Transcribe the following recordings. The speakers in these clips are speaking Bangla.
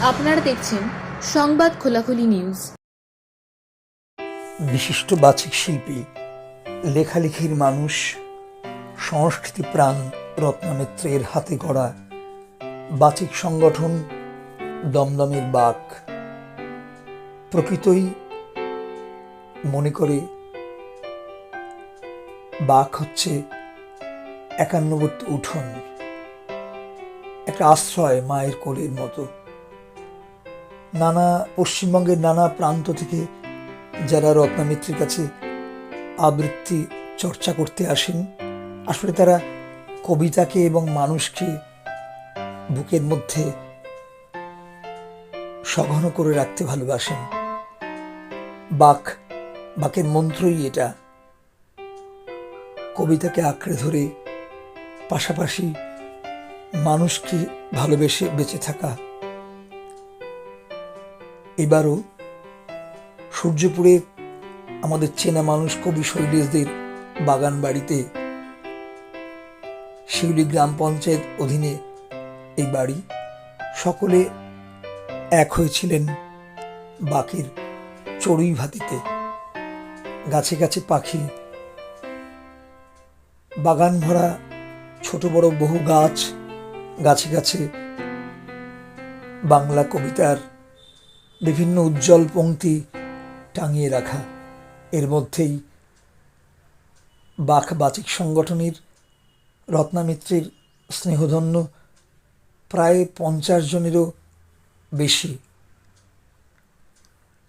আপনারা দেখছেন সংবাদ খোলাখুলি নিউজ। বিশিষ্ট বাচিক শিল্পী, লেখালেখির মানুষ, সংস্কৃতি প্রাণ রত্না মিত্রের হাতে গড়া বাচিক সংগঠন দমদমের বাক প্রকৃতই মনে করে বাক হচ্ছে একান্নবর্তী উঠোন, একটা আশ্রয় মায়ের কোলের মতো। পশ্চিমবঙ্গের নানা প্রান্ত থেকে যারা রত্না মিত্রের কাছে আবৃত্তি চর্চা করতে আসেন, আসলে তারা কবিতাকে এবং মানুষকে বুকের মধ্যে সঘন করে রাখতে ভালোবাসেন। বাকের মন্ত্রই এটা, কবিতাকে আঁকড়ে ধরে পাশাপাশি মানুষকে ভালোবেসে বেঁচে থাকা। এবারও সূর্যপুরে আমাদের চেনা মানুষ কবি শৈলেশদের বাগান বাড়িতে, শিউলি গ্রাম পঞ্চায়েত অধীনে এই বাড়ি, সকলে এক হয়েছিলেন বাকের চড়ুই ভাতিতে। গাছে গাছে পাখি, বাগান ভরা ছোট বড় বহু গাছ, গাছে গাছে বাংলা কবিতার বিভিন্ন উজ্জ্বল পংক্তি টাঙিয়ে রাখা। এর মধ্যেই বাচিক সংগঠনের রত্না মিত্রের স্নেহধন্য প্রায় 50 জনেরও বেশি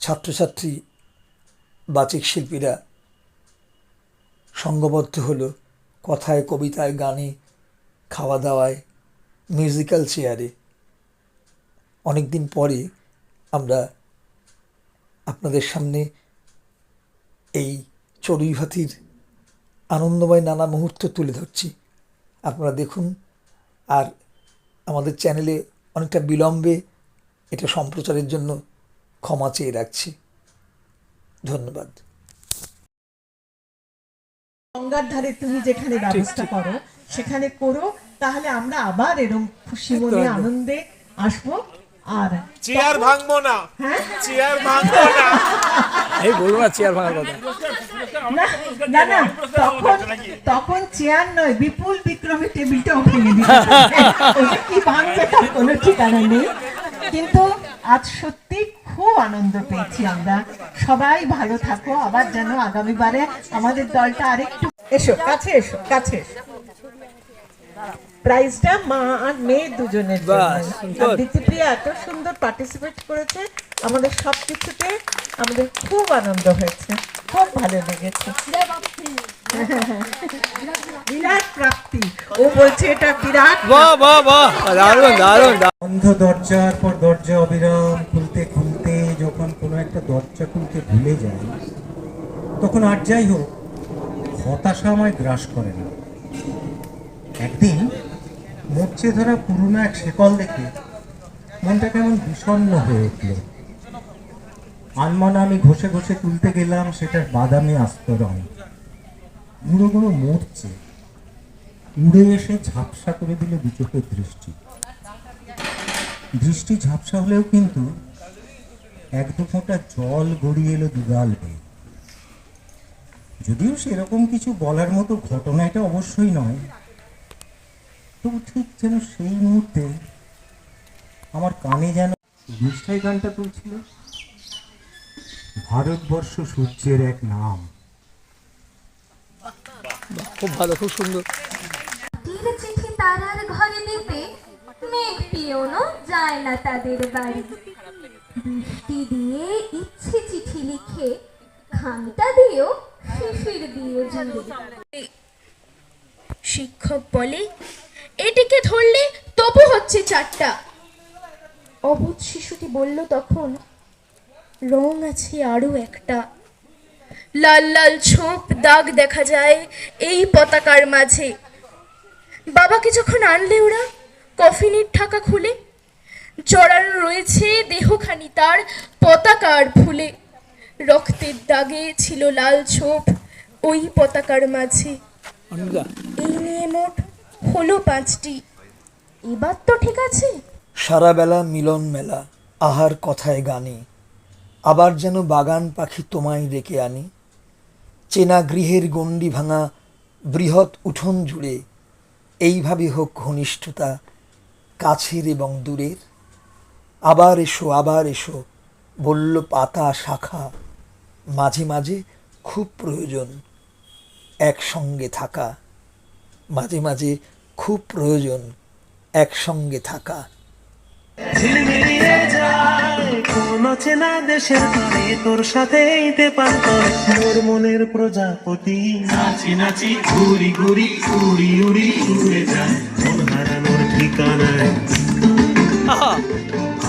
ছাত্রছাত্রী বাচিক শিল্পীরা সংঘবদ্ধ হলো কথায়, কবিতায়, গানে, খাওয়া দাওয়ায়, মিউজিক্যাল চেয়ারে। অনেকদিন পরে আমরা আপনাদের সামনে এই চড়ুই ভাতির আনন্দময় নানা মুহূর্ত তুলে ধরছি। আপনারা দেখুন, আর আমাদের চ্যানেলে অনেকটা বিলম্বে এটা সম্প্রচারের জন্য ক্ষমা চেয়ে রাখছি। ধন্যবাদ। গঙ্গার ধারে তুমি যেখানে ব্যবস্থা করো সেখানে করো, তাহলে আমরা আবার এরকম খুশি মনে আনন্দে আসবো। আর চেয়ার ভাঙবো না, হ্যাঁ চেয়ার ভাঙবো না, এই বলবো না চেয়ার ভাঙার কথা। না না, তখন চেয়ার নয়, বিপুল বিক্রমে টেবিলটাও ভেঙে দিতে কি ভাঙবে তার কোনো ঠিকানা নেই। কিন্তু আজ সত্যি খুব আনন্দ পেয়েছি আমরা। সবাই ভালো থাকো, আবার যেন আগামীবারে আমাদের দলটা আরেকটু এসো, কাছে এসো, কাছে এসো। প্রাইজটা মা আর মেয়ে দুজনের জন্য। দিতিপ্রিয়া এত সুন্দর পার্টিসিপেট করেছে, আমাদের সবকিছুতে আমাদের খুব আনন্দ হয়েছে, খুব ভালো লেগেছে। বিরাট প্রাপ্তি, ও বলছে এটা বিরাট। বাহ বাহ বাহ, দারুণ দারুণ। বন্ধ দরজার পর দরজা অবিরাম খুলতে খুলতে যখন কোনো একটা দরজা খুলতে ভুলে যায়, তখন আর যাই হোক হতাশা আমায় গ্রাস করে না। একদিন মরচে ধরা পুরনো এক শেকল দেখে মনটা কেমন বিষণ্ণ হয়ে উঠল। আনমনা আমি ঘষে ঘষে তুলতে গেলাম সেটার বাদামি আস্তরণ। গুঁড়ো গুঁড়ো মরচে উড়ে এসে ঝাপসা করে দিল দু চোখের দৃষ্টি ঝাপসা হলেও কিন্তু এক দু ফোঁটা জল গড়িয়ে এলো দুগাল বেয়ে। যদিও সেরকম কিছু বলার মতো ঘটনা এটা অবশ্যই নয়, তবু ঠিক যেন সেই মুহূর্তে আমার কানে যেন নিষ্ঠাই গানটা তুলছিল, ভারতবর্ষ সূর্যের এক নাম। খুব ভালো, খুব সুন্দর। চিঠি তারার ঘরে দিতে মেঘ পিওনো যায় না তাদের বাড়ি। বৃষ্টি দিয়ে ইচ্ছে চিঠি লিখে খামটা দিও শিশির দিয়ে জুড়ে। শিক্ষক বলে এটিকে ধরলে তবু হচ্ছে চারটা। অবুধ শিশুটি বলল তখন রং আছে আরো একটা। লাল লাল ছোপ দাগ দেখা যায় এই পতাকার মাঝে। বাবাকে যখন আনলে ওরা কফিনের ঢাকা খুলে, জড়ানো রয়েছে দেহখানি তার পতাকার ফুলে। রক্তের দাগে ছিল লাল ছোপ ওই পতাকার মাঝে। এই নিয়ে মোট হলো 5টি। এবার তো ঠিক আছে। সারা বেলা মিলন মেলা, আহার কথায় গানে, আবার যেন বাগান পাখি তোমায় ডেকে আনি। চেনা গৃহের গণ্ডি ভাঙা বৃহৎ উঠোন জুড়ে এইভাবে হোক ঘনিষ্ঠতা কাছের এবং দূরের। আবার এসো বলল পাতা শাখা, মাঝে মাঝে খুব প্রয়োজন একসঙ্গে থাকা, মাঝে মাঝে খুব প্রয়োজন একসঙ্গে থাকা। ঝিলমিলিয়ে যায় কোন চেনা দেশের তরে, তোর সাথেই তেপান্তরে মোর মনের প্রজাপতি। নাচি নাচি ঘুরি ঘুরি উড়ি উড়ি উড়ে যায় মন হারানোর ঠিকানায়।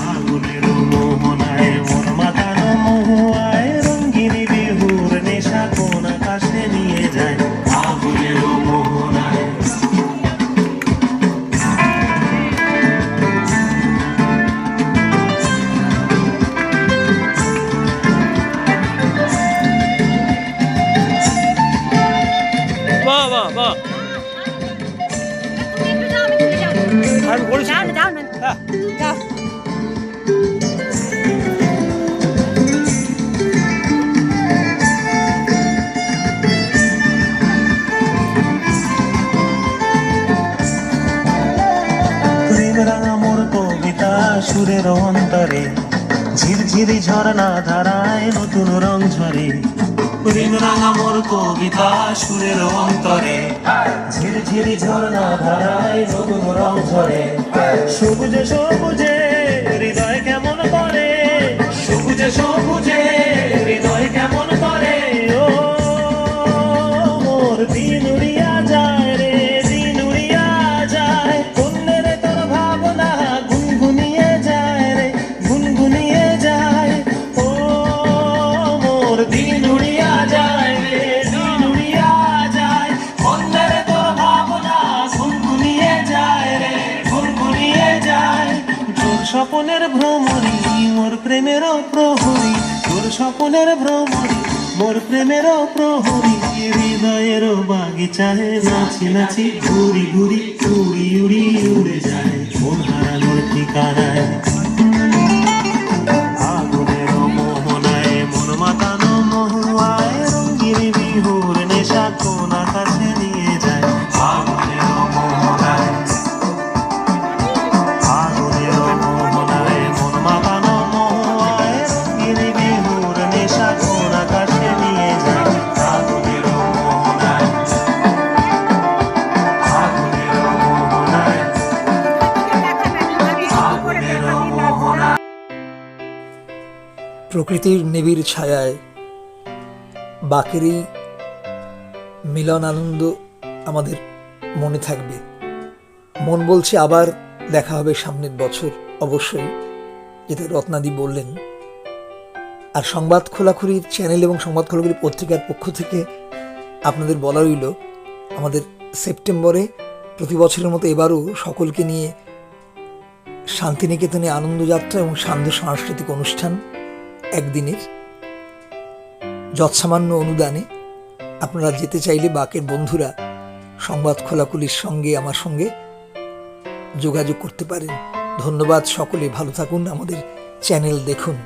আগুনের মোহনায় মন মাতানো মহুয়ায়, রঙ্গিনী বিহুর নেশা কোন আকাশে নিয়ে যায়। আগুনের মোহনায় বাহ বাহ বাহ, আমি বলেছি হ্যাঁ। প্রেম রাঙা মোর কবিতা সুরের অন্তরে, ঝিরঝিরি ঝর্ণা ধারায় নতুন রং ঝরে। প্রেম রাঙা মোর কবিতা সুরের অন্তরে, ঝিরঝিরি ঝর্ণা ধারায় নতুন রং ঝরে। সবুজে সবুজে হৃদয় কেমন করে, সবুজে সবুজে হৃদয় কেমন করে। ও মোর দিন উড়িয়া যায় রে, দিন উড়িয়া যায়। অন্যের তোর ভাবনা গুনগুনিয়ে যায় রে, গুনগুনিয়ে যায়। ও মোর দিন উড়িয়া যায় রে, দিন উড়িয়া যায়। অন্যের তোর ভাবনা গুনগুনিয়ে যায় রে, গুনগুনিয়ে যায়। তোর স্বপনের ভ্রমরি মোর প্রেমের প্রহরী, তোর স্বপনের ভ্রমরি মোর প্রেমের প্রহরী। হৃদয়ের বাগিচায় নাচি নাচি ঘুরি ঘুরি উড়ি উড়ি উড়ে যায় মন হারানোর ঠিকানায়। আগুনের মোহনায় মন মাতানো মহুয়ায়, রঙ্গিনী বিহুর নেশা কোন আকাশে নিয়ে যায়। আগুনের মোহনায়, আগুনের মোহনায় মন মাতানো মহুয়ায়, রঙ্গিনী বিহুর নেশা কোন আকাশে নিয়ে যায়। আগুনের মোহনায়, আগুনের মোহনায়, আগুনের মোহনায়। প্রকৃতির নিবিড় ছায়ায় বাকেরই মিলন আনন্দ আমাদের মনে থাকবে। মন বলছে আবার দেখা হবে সামনের বছর, অবশ্যই, যেটা রত্নাদি বললেন। আর সংবাদ খোলাখুলির চ্যানেল এবং সংবাদ খোলাখুলি পত্রিকার পক্ষ থেকে আপনাদের বলা রইল, আমাদের সেপ্টেম্বরে প্রতি বছরের মতো এবারও সকলকে নিয়ে শান্তিনিকেতনে আনন্দযাত্রা এবং সান্ধ্য সাংস্কৃতিক অনুষ্ঠান একদিনের যৎসামান্য অনুদানে। আপনারা যেতে চাইলে বাকের বন্ধুরা সংবাদ খোলাখুলির সঙ্গে আমার সঙ্গে যোগাযোগ করতে পারেন। ধন্যবাদ, সকলে ভালো থাকুন, আমাদের চ্যানেল দেখুন।